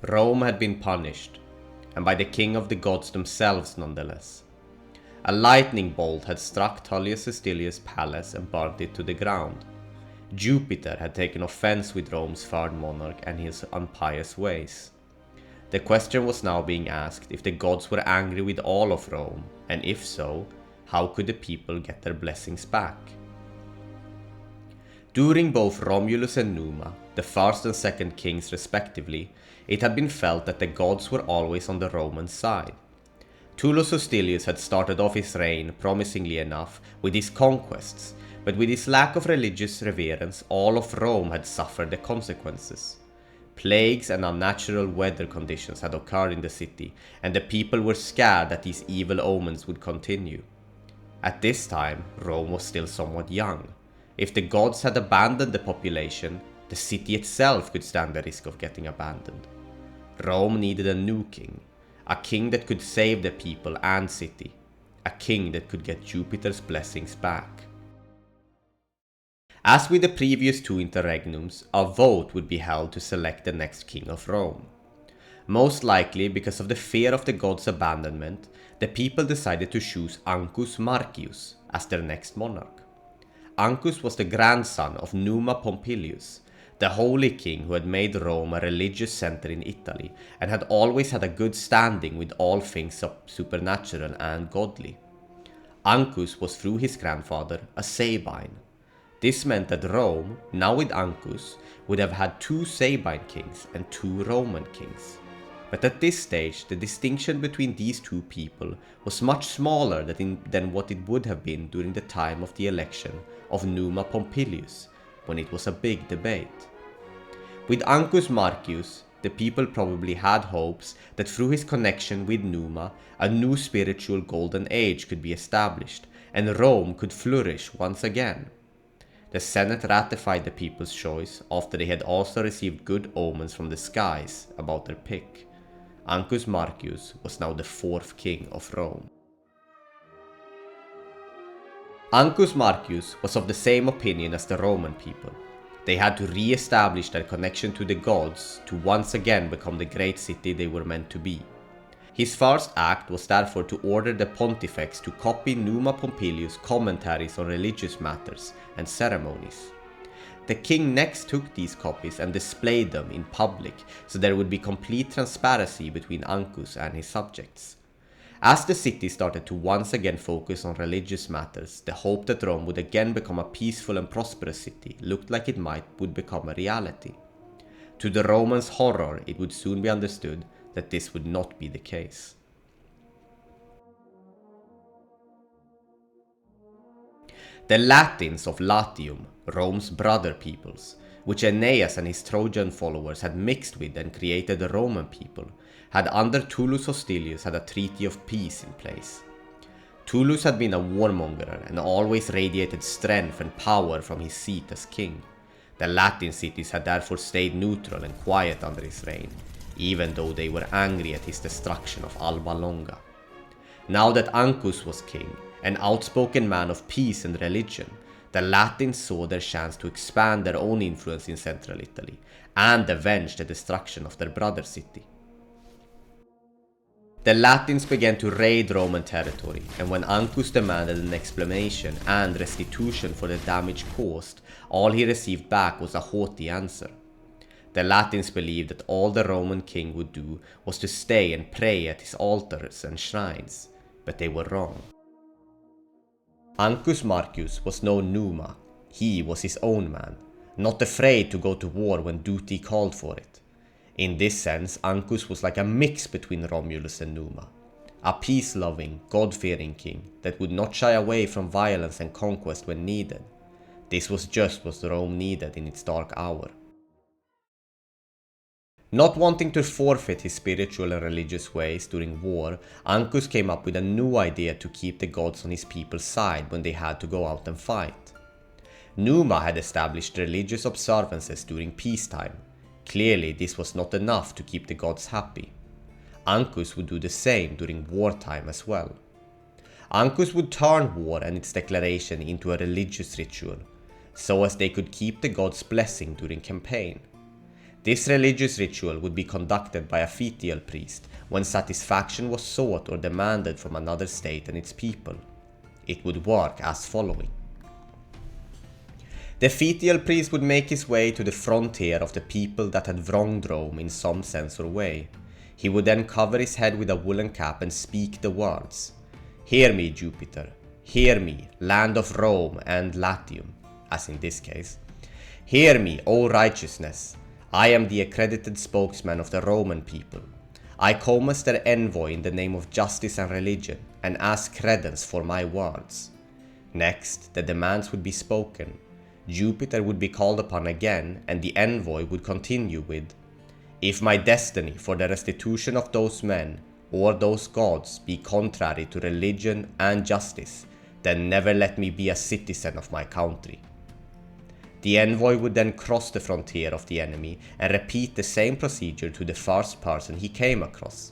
Rome had been punished, and by the king of the gods themselves nonetheless. A lightning bolt had struck Tullius Hostilius' palace and burnt it to the ground. Jupiter had taken offense with Rome's third monarch and his impious ways. The question was now being asked if the gods were angry with all of Rome, and if so, how could the people get their blessings back? During both Romulus and Numa, the first and second kings respectively, it had been felt that the gods were always on the Roman side. Tullus Hostilius had started off his reign, promisingly enough, with his conquests, but with his lack of religious reverence, all of Rome had suffered the consequences. Plagues and unnatural weather conditions had occurred in the city, and the people were scared that these evil omens would continue. At this time, Rome was still somewhat young. If the gods had abandoned the population, the city itself could stand the risk of getting abandoned. Rome needed a new king, a king that could save the people and city, a king that could get Jupiter's blessings back. As with the previous two interregnums, a vote would be held to select the next king of Rome. Most likely because of the fear of the gods' abandonment, the people decided to choose Ancus Marcius as their next monarch. Ancus was the grandson of Numa Pompilius, the holy king who had made Rome a religious center in Italy and had always had a good standing with all things supernatural and godly. Ancus was through his grandfather a Sabine. This meant that Rome, now with Ancus, would have had two Sabine kings and two Roman kings. But at this stage, the distinction between these two people was much smaller than what it would have been during the time of the election of Numa Pompilius, when it was a big debate. With Ancus Marcius, the people probably had hopes that through his connection with Numa, a new spiritual golden age could be established, and Rome could flourish once again. The Senate ratified the people's choice after they had also received good omens from the skies about their pick. Ancus Marcius was now the fourth king of Rome. Ancus Marcius was of the same opinion as the Roman people. They had to re-establish their connection to the gods to once again become the great city they were meant to be. His first act was therefore to order the pontifex to copy Numa Pompilius' commentaries on religious matters and ceremonies. The king next took these copies and displayed them in public so there would be complete transparency between Ancus and his subjects. As the city started to once again focus on religious matters, the hope that Rome would again become a peaceful and prosperous city looked like it would become a reality. To the Romans' horror, it would soon be understood that this would not be the case. The Latins of Latium, Rome's brother peoples, which Aeneas and his Trojan followers had mixed with and created the Roman people, had under Tullus Hostilius had a treaty of peace in place. Tullus had been a warmonger and always radiated strength and power from his seat as king. The Latin cities had therefore stayed neutral and quiet under his reign, even though they were angry at his destruction of Alba Longa. Now that Ancus was king, an outspoken man of peace and religion, the Latins saw their chance to expand their own influence in central Italy and avenge the destruction of their brother city. The Latins began to raid Roman territory, and when Ancus demanded an explanation and restitution for the damage caused, all he received back was a haughty answer. The Latins believed that all the Roman king would do was to stay and pray at his altars and shrines, but they were wrong. Ancus Marcius was no Numa. He was his own man, not afraid to go to war when duty called for it. In this sense, Ancus was like a mix between Romulus and Numa, a peace-loving, God-fearing king that would not shy away from violence and conquest when needed. This was just what Rome needed in its dark hour. Not wanting to forfeit his spiritual and religious ways during war, Ancus came up with a new idea to keep the gods on his people's side when they had to go out and fight. Numa had established religious observances during peacetime. Clearly, this was not enough to keep the gods happy. Ancus would do the same during wartime as well. Ancus would turn war and its declaration into a religious ritual, so as they could keep the gods' blessing during campaign. This religious ritual would be conducted by a fetial priest when satisfaction was sought or demanded from another state and its people. It would work as following. The fetial priest would make his way to the frontier of the people that had wronged Rome in some sense or way. He would then cover his head with a woolen cap and speak the words, "Hear me, Jupiter. Hear me, land of Rome and Latium," as in this case. "Hear me, O righteousness. I am the accredited spokesman of the Roman people. I come as their envoy in the name of justice and religion, and ask credence for my words." Next, the demands would be spoken. Jupiter would be called upon again, and the envoy would continue with, "If my destiny for the restitution of those men, or those gods, be contrary to religion and justice, then never let me be a citizen of my country." The envoy would then cross the frontier of the enemy and repeat the same procedure to the first person he came across.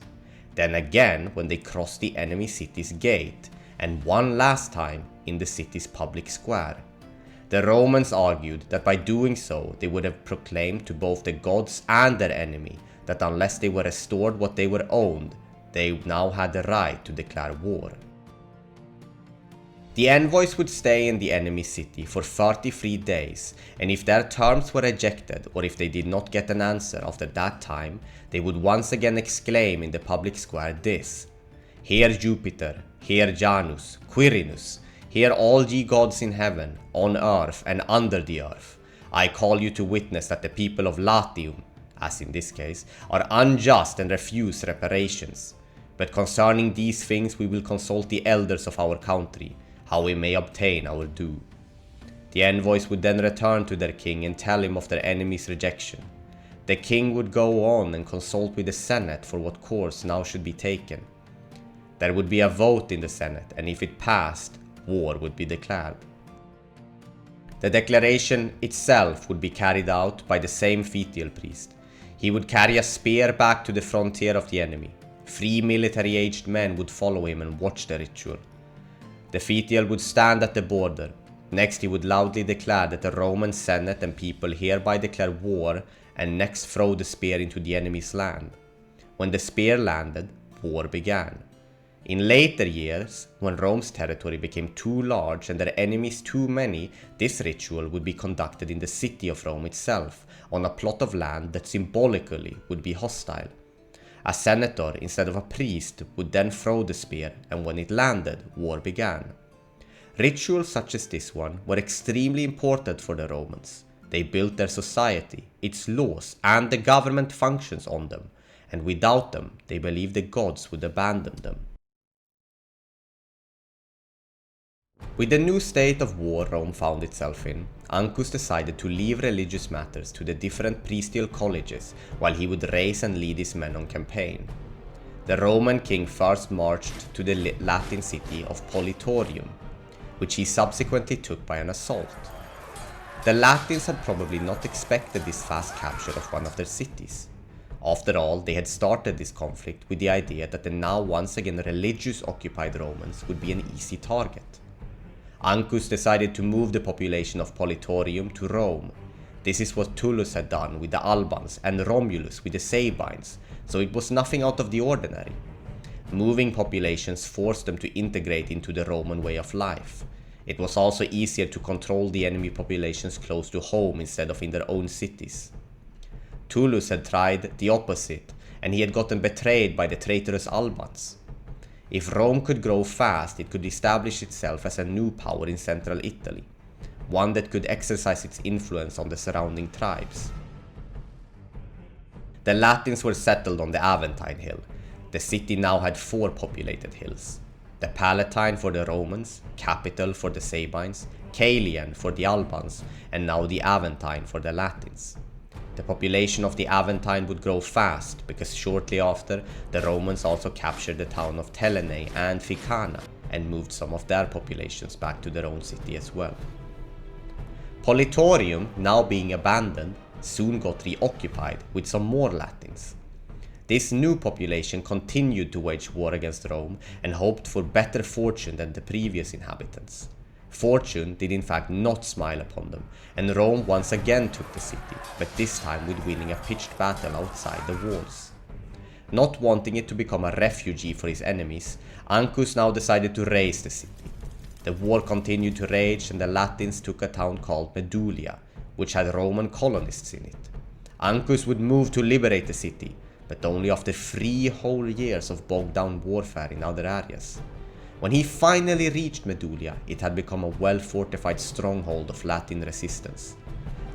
Then again when they crossed the enemy city's gate, and one last time in the city's public square. The Romans argued that by doing so they would have proclaimed to both the gods and their enemy that unless they were restored what they were owed, they now had the right to declare war. The envoys would stay in the enemy city for 33 days, and if their terms were rejected or if they did not get an answer after that time, they would once again exclaim in the public square this, "Hear Jupiter, hear Janus, Quirinus, hear all ye gods in heaven, on earth and under the earth. I call you to witness that the people of Latium," as in this case, "are unjust and refuse reparations. But concerning these things we will consult the elders of our country, how we may obtain our due." The envoys would then return to their king and tell him of their enemy's rejection. The king would go on and consult with the Senate for what course now should be taken. There would be a vote in the Senate, and if it passed, war would be declared. The declaration itself would be carried out by the same fetial priest. He would carry a spear back to the frontier of the enemy. 3 military-aged men would follow him and watch the ritual. The fetial would stand at the border. Next he would loudly declare that the Roman Senate and people hereby declare war, and next throw the spear into the enemy's land. When the spear landed, war began. In later years, when Rome's territory became too large and their enemies too many, this ritual would be conducted in the city of Rome itself, on a plot of land that symbolically would be hostile. A senator instead of a priest would then throw the spear, and when it landed, war began. Rituals such as this one were extremely important for the Romans. They built their society, its laws, and the government functions on them, and without them, they believed the gods would abandon them. With the new state of war Rome found itself in, Ancus decided to leave religious matters to the different priestial colleges while he would raise and lead his men on campaign. The Roman king first marched to the Latin city of Politorium, which he subsequently took by an assault. The Latins had probably not expected this fast capture of one of their cities. After all, they had started this conflict with the idea that the now once again religious-occupied Romans would be an easy target. Ancus decided to move the population of Politorium to Rome. This is what Tullus had done with the Albans and Romulus with the Sabines, so it was nothing out of the ordinary. Moving populations forced them to integrate into the Roman way of life. It was also easier to control the enemy populations close to home instead of in their own cities. Tullus had tried the opposite, and he had gotten betrayed by the traitorous Albans. If Rome could grow fast, it could establish itself as a new power in central Italy, one that could exercise its influence on the surrounding tribes. The Latins were settled on the Aventine Hill. The city now had 4 populated hills: the Palatine for the Romans, Capitol for the Sabines, Caelian for the Albans, and now the Aventine for the Latins. The population of the Aventine would grow fast because shortly after, the Romans also captured the town of Telenae and Ficana and moved some of their populations back to their own city as well. Politorium, now being abandoned, soon got reoccupied with some more Latins. This new population continued to wage war against Rome and hoped for better fortune than the previous inhabitants. Fortune did in fact not smile upon them, and Rome once again took the city, but this time with winning a pitched battle outside the walls. Not wanting it to become a refugee for his enemies, Ancus now decided to raze the city. The war continued to rage, and the Latins took a town called Medulia, which had Roman colonists in it. Ancus would move to liberate the city, but only after 3 whole years of bogged down warfare in other areas. When he finally reached Medulia, it had become a well-fortified stronghold of Latin resistance.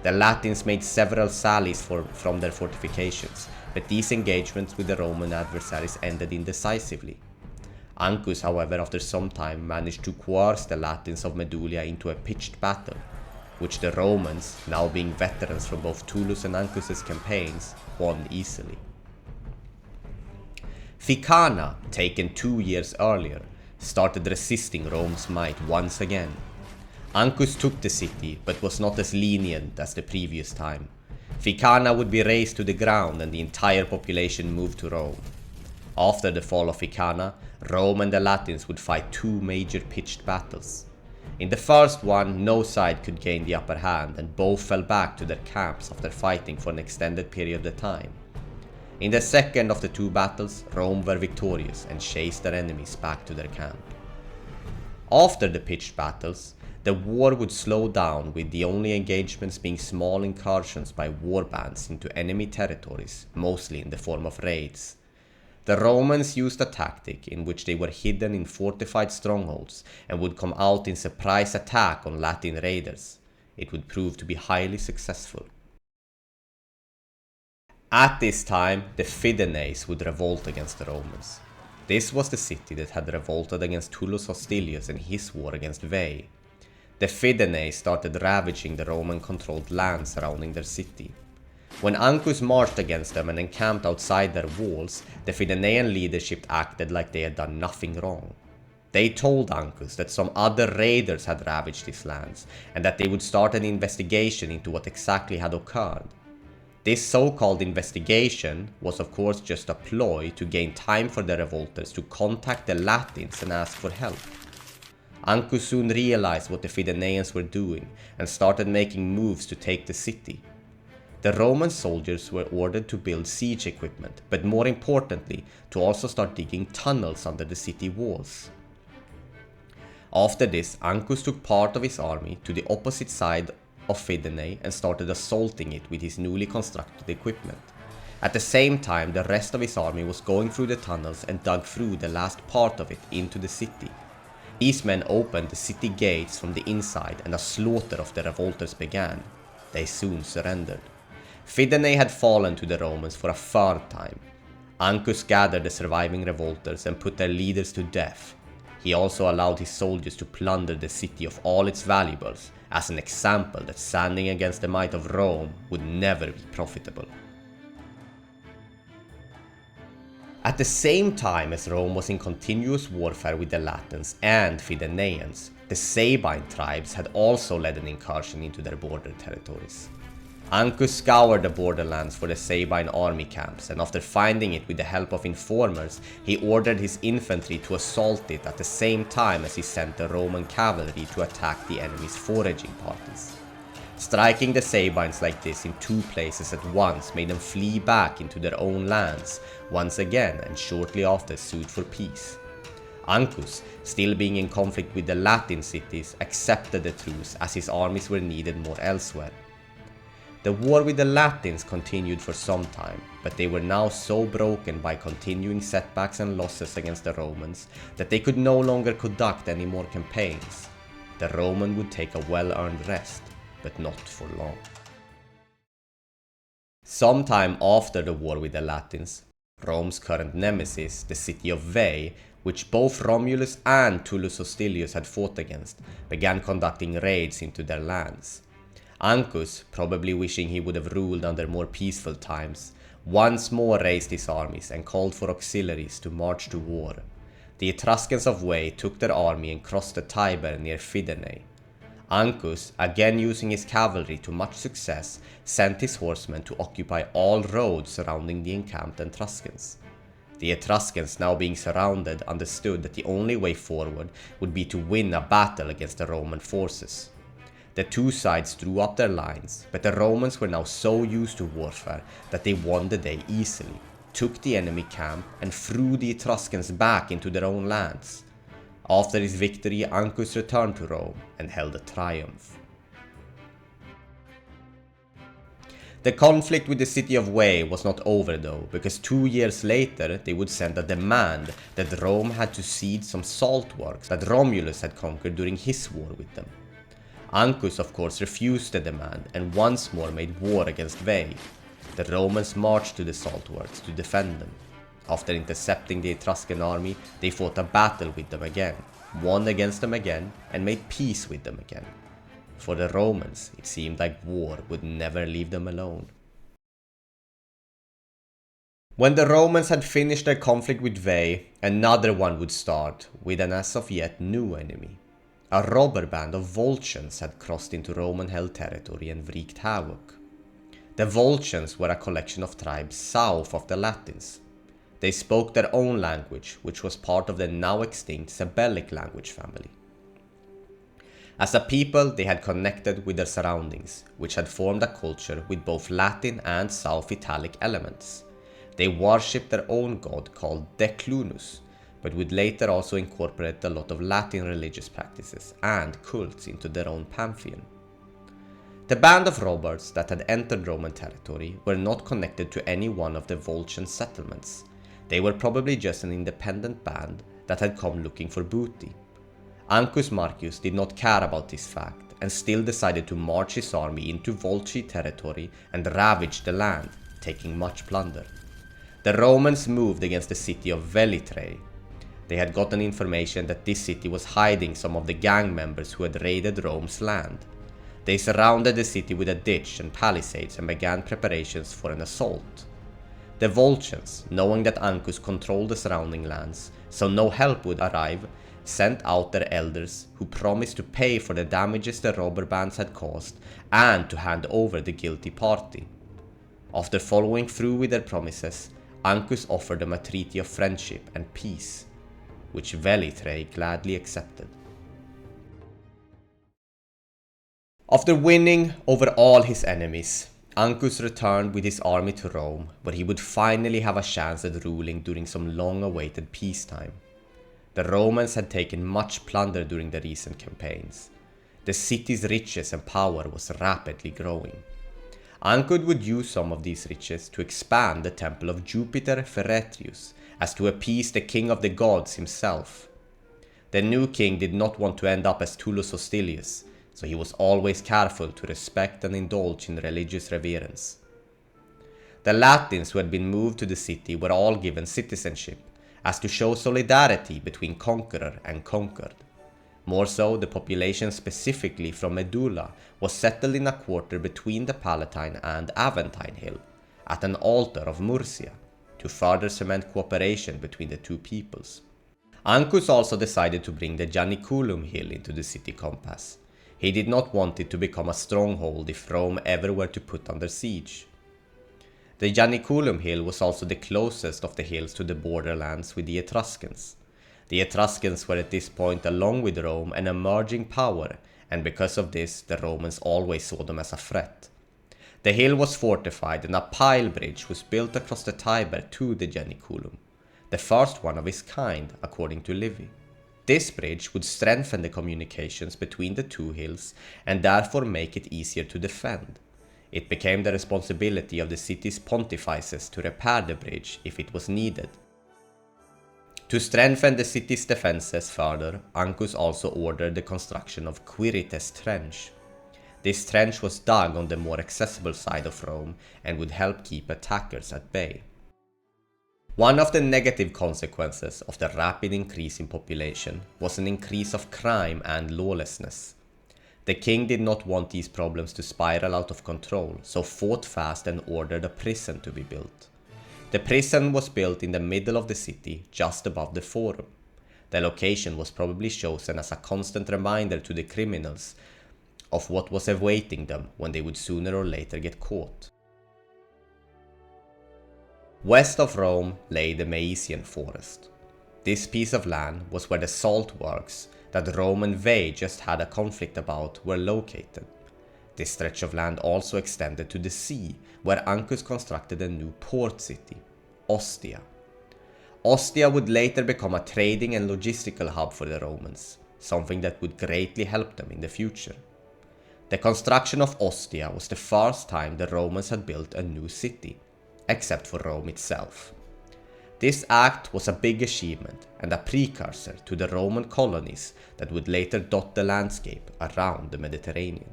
The Latins made several sallies from their fortifications, but these engagements with the Roman adversaries ended indecisively. Ancus, however, after some time managed to coerce the Latins of Medulia into a pitched battle, which the Romans, now being veterans from both Tullus and Ancus's campaigns, won easily. Ficana, taken 2 years earlier, started resisting Rome's might once again. Ancus took the city, but was not as lenient as the previous time. Ficana would be razed to the ground and the entire population moved to Rome. After the fall of Ficana, Rome and the Latins would fight 2 major pitched battles. In the first one, no side could gain the upper hand, and both fell back to their camps after fighting for an extended period of time. In the second of the 2 battles, Rome were victorious and chased their enemies back to their camp. After the pitched battles, the war would slow down, with the only engagements being small incursions by war bands into enemy territories, mostly in the form of raids. The Romans used a tactic in which they were hidden in fortified strongholds and would come out in surprise attack on Latin raiders. It would prove to be highly successful. At this time, the Fidenaes would revolt against the Romans. This was the city that had revolted against Tullus Hostilius in his war against Veii. The Fidenaes started ravaging the Roman-controlled land surrounding their city. When Ancus marched against them and encamped outside their walls, the Fidenaean leadership acted like they had done nothing wrong. They told Ancus that some other raiders had ravaged his lands, and that they would start an investigation into what exactly had occurred. This so-called investigation was of course just a ploy to gain time for the revolters to contact the Latins and ask for help. Ancus soon realized what the Fidenaeans were doing and started making moves to take the city. The Roman soldiers were ordered to build siege equipment, but more importantly, to also start digging tunnels under the city walls. After this, Ancus took part of his army to the opposite side of Fidenae and started assaulting it with his newly constructed equipment. At the same time, the rest of his army was going through the tunnels and dug through the last part of it into the city. These men opened the city gates from the inside and a slaughter of the revolters began. They soon surrendered. Fidenae had fallen to the Romans for a 3rd time. Ancus gathered the surviving revolters and put their leaders to death. He also allowed his soldiers to plunder the city of all its valuables, as an example that standing against the might of Rome would never be profitable. At the same time as Rome was in continuous warfare with the Latins and Fidenaeans, the Sabine tribes had also led an incursion into their border territories. Ancus scoured the borderlands for the Sabine army camps, and after finding it with the help of informers, he ordered his infantry to assault it at the same time as he sent the Roman cavalry to attack the enemy's foraging parties. Striking the Sabines like this in 2 places at once made them flee back into their own lands once again, and shortly after sued for peace. Ancus, still being in conflict with the Latin cities, accepted the truce as his armies were needed more elsewhere. The war with the Latins continued for some time, but they were now so broken by continuing setbacks and losses against the Romans that they could no longer conduct any more campaigns. The Roman would take a well-earned rest, but not for long. Sometime after the war with the Latins, Rome's current nemesis, the city of Veii, which both Romulus and Tullus Hostilius had fought against, began conducting raids into their lands. Ancus, probably wishing he would have ruled under more peaceful times, once more raised his armies and called for auxiliaries to march to war. The Etruscans of Veii took their army and crossed the Tiber near Fidenae. Ancus, again using his cavalry to much success, sent his horsemen to occupy all roads surrounding the encamped Etruscans. The Etruscans, now being surrounded, understood that the only way forward would be to win a battle against the Roman forces. The two sides drew up their lines, but the Romans were now so used to warfare that they won the day easily, took the enemy camp and threw the Etruscans back into their own lands. After his victory, Ancus returned to Rome and held a triumph. The conflict with the city of Veii was not over though, because 2 years later they would send a demand that Rome had to cede some salt works that Romulus had conquered during his war with them. Ancus of course refused the demand and once more made war against Veii. The Romans marched to the salt works to defend them. After intercepting the Etruscan army, they fought a battle with them again, won against them again, and made peace with them again. For the Romans, it seemed like war would never leave them alone. When the Romans had finished their conflict with Veii, another one would start with an as of yet new enemy. A robber band of Volscians had crossed into Roman-held territory and wreaked havoc. The Volscians were a collection of tribes south of the Latins. They spoke their own language, which was part of the now extinct Sabellic language family. As a people, they had connected with their surroundings, which had formed a culture with both Latin and South Italic elements. They worshipped their own god called Declunus, but would later also incorporate a lot of Latin religious practices and cults into their own pantheon. The band of robbers that had entered Roman territory were not connected to any one of the Volscian settlements. They were probably just an independent band that had come looking for booty. Ancus Marcius did not care about this fact and still decided to march his army into Volsci territory and ravage the land, taking much plunder. The Romans moved against the city of Velitrae. They had gotten information that this city was hiding some of the gang members who had raided Rome's land. They surrounded the city with a ditch and palisades and began preparations for an assault. The Volscians, knowing that Ancus controlled the surrounding lands, so no help would arrive, sent out their elders who promised to pay for the damages the robber bands had caused and to hand over the guilty party. After following through with their promises, Ancus offered them a treaty of friendship and peace, which Velitrae gladly accepted. After winning over all his enemies, Ancus returned with his army to Rome, where he would finally have a chance at ruling during some long-awaited peacetime. The Romans had taken much plunder during the recent campaigns. The city's riches and power was rapidly growing. Ancus would use some of these riches to expand the temple of Jupiter Feretrius, as to appease the king of the gods himself. The new king did not want to end up as Tullus Hostilius, so he was always careful to respect and indulge in religious reverence. The Latins who had been moved to the city were all given citizenship, as to show solidarity between conqueror and conquered. More so, the population specifically from Medulla was settled in a quarter between the Palatine and Aventine Hill, at an altar of Murcia, to further cement cooperation between the two peoples. Ancus also decided to bring the Janiculum Hill into the city compass. He did not want it to become a stronghold if Rome ever were to put under siege. The Janiculum Hill was also the closest of the hills to the borderlands with the Etruscans. The Etruscans were at this point, along with Rome, an emerging power, and because of this, the Romans always saw them as a threat. The hill was fortified and a pile bridge was built across the Tiber to the Janiculum, the first one of its kind, according to Livy. This bridge would strengthen the communications between the two hills and therefore make it easier to defend. It became the responsibility of the city's pontifices to repair the bridge if it was needed. To strengthen the city's defenses further, Ancus also ordered the construction of Quirites Trench. This trench was dug on the more accessible side of Rome and would help keep attackers at bay. One of the negative consequences of the rapid increase in population was an increase of crime and lawlessness. The king did not want these problems to spiral out of control, so fought fast and ordered a prison to be built. The prison was built in the middle of the city, just above the Forum. The location was probably chosen as a constant reminder to the criminals of what was awaiting them when they would sooner or later get caught. West of Rome lay the Maesian forest. This piece of land was where the salt works that Rome and Veii just had a conflict about were located. This stretch of land also extended to the sea, where Ancus constructed a new port city, Ostia. Ostia would later become a trading and logistical hub for the Romans, something that would greatly help them in the future. The construction of Ostia was the first time the Romans had built a new city, except for Rome itself. This act was a big achievement and a precursor to the Roman colonies that would later dot the landscape around the Mediterranean.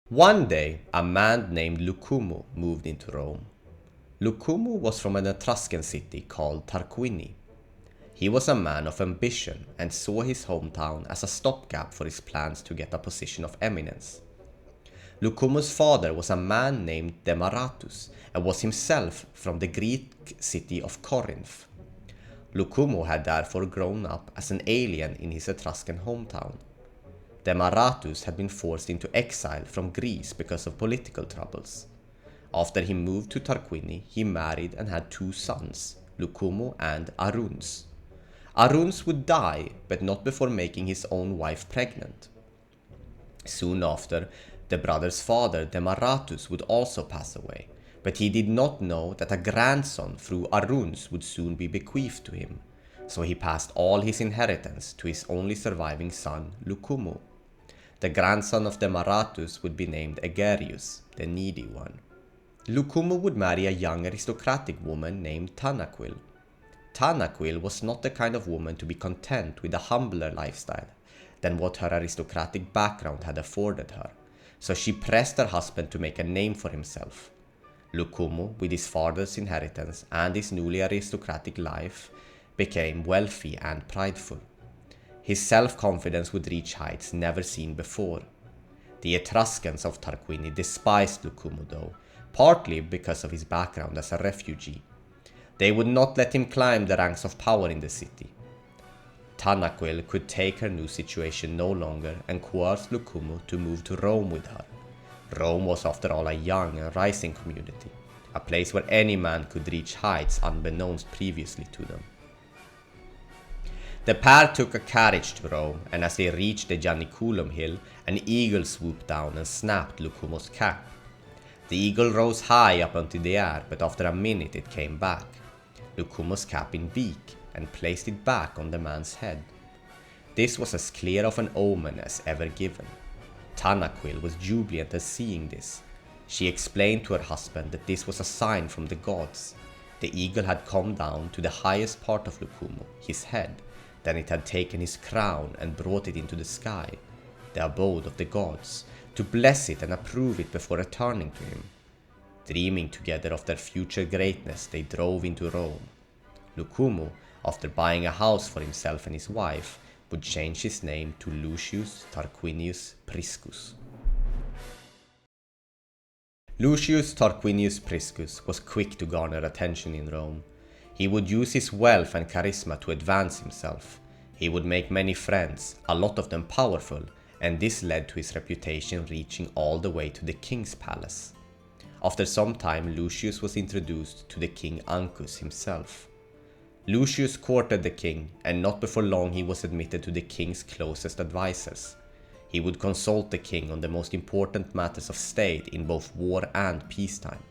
One day, a man named Lucumo moved into Rome. Lucumo was from an Etruscan city called Tarquini. He was a man of ambition and saw his hometown as a stopgap for his plans to get a position of eminence. Lucumo's father was a man named Demaratus and was himself from the Greek city of Corinth. Lucumo had therefore grown up as an alien in his Etruscan hometown. Demaratus had been forced into exile from Greece because of political troubles. After he moved to Tarquini, he married and had 2 sons, Lucumo and Aruns. Aruns would die, but not before making his own wife pregnant. Soon after, the brother's father, Demaratus, would also pass away, but he did not know that a grandson through Aruns would soon be bequeathed to him, so he passed all his inheritance to his only surviving son, Lucumo. The grandson of Demaratus would be named Egerius, the needy one. Lucumo would marry a young aristocratic woman named Tanaquil. Tanaquil was not the kind of woman to be content with a humbler lifestyle than what her aristocratic background had afforded her, so she pressed her husband to make a name for himself. Lucumo, with his father's inheritance and his newly aristocratic life, became wealthy and prideful. His self-confidence would reach heights never seen before. The Etruscans of Tarquini despised Lucumo though, partly because of his background as a refugee. They would not let him climb the ranks of power in the city. Tanaquil could take her new situation no longer and coerced Lucumo to move to Rome with her. Rome was after all a young and rising community, a place where any man could reach heights unbeknownst previously to them. The pair took a carriage to Rome, and as they reached the Janiculum hill, an eagle swooped down and snapped Lucumo's cap. The eagle rose high up into the air, but after a minute it came back, Lucumo's cap in beak, and placed it back on the man's head. This was as clear of an omen as ever given. Tanaquil was jubilant at seeing this. She explained to her husband that this was a sign from the gods. The eagle had come down to the highest part of Lucumo, his head. Then it had taken his crown and brought it into the sky, the abode of the gods, to bless it and approve it before returning to him. Dreaming together of their future greatness, they drove into Rome. Lucumo, after buying a house for himself and his wife, would change his name to Lucius Tarquinius Priscus. Lucius Tarquinius Priscus was quick to garner attention in Rome. He would use his wealth and charisma to advance himself. He would make many friends, a lot of them powerful, and this led to his reputation reaching all the way to the king's palace. After some time, Lucius was introduced to the king Ancus himself. Lucius courted the king, and not before long he was admitted to the king's closest advisors. He would consult the king on the most important matters of state in both war and peacetime.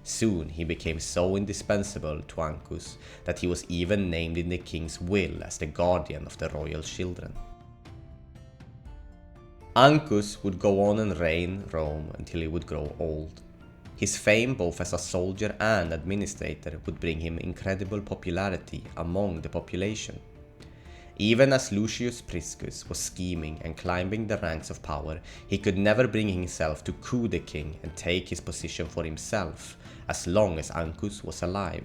Soon he became so indispensable to Ancus that he was even named in the king's will as the guardian of the royal children. Ancus would go on and reign Rome until he would grow old. His fame both as a soldier and administrator would bring him incredible popularity among the population. Even as Lucius Priscus was scheming and climbing the ranks of power, he could never bring himself to coup the king and take his position for himself, as long as Ancus was alive.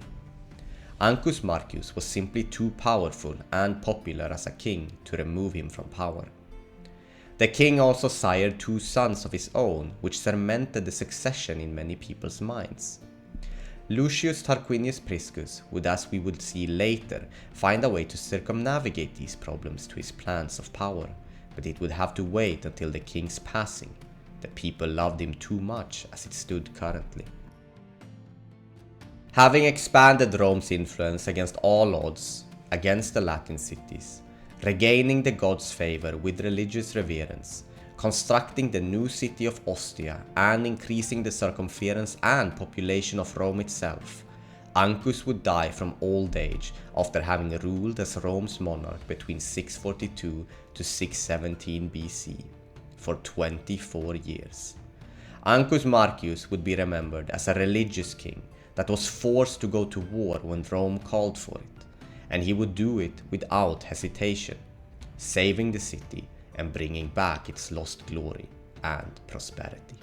Ancus Marcius was simply too powerful and popular as a king to remove him from power. The king also sired 2 sons of his own, which cemented the succession in many people's minds. Lucius Tarquinius Priscus would, as we would see later, find a way to circumnavigate these problems to his plans of power, but it would have to wait until the king's passing. The people loved him too much as it stood currently. Having expanded Rome's influence against all odds against the Latin cities, regaining the gods' favor with religious reverence, constructing the new city of Ostia, and increasing the circumference and population of Rome itself, Ancus would die from old age after having ruled as Rome's monarch between 642 to 617 BC for 24 years. Ancus Marcius would be remembered as a religious king that was forced to go to war when Rome called for it, and he would do it without hesitation, saving the city and bringing back its lost glory and prosperity.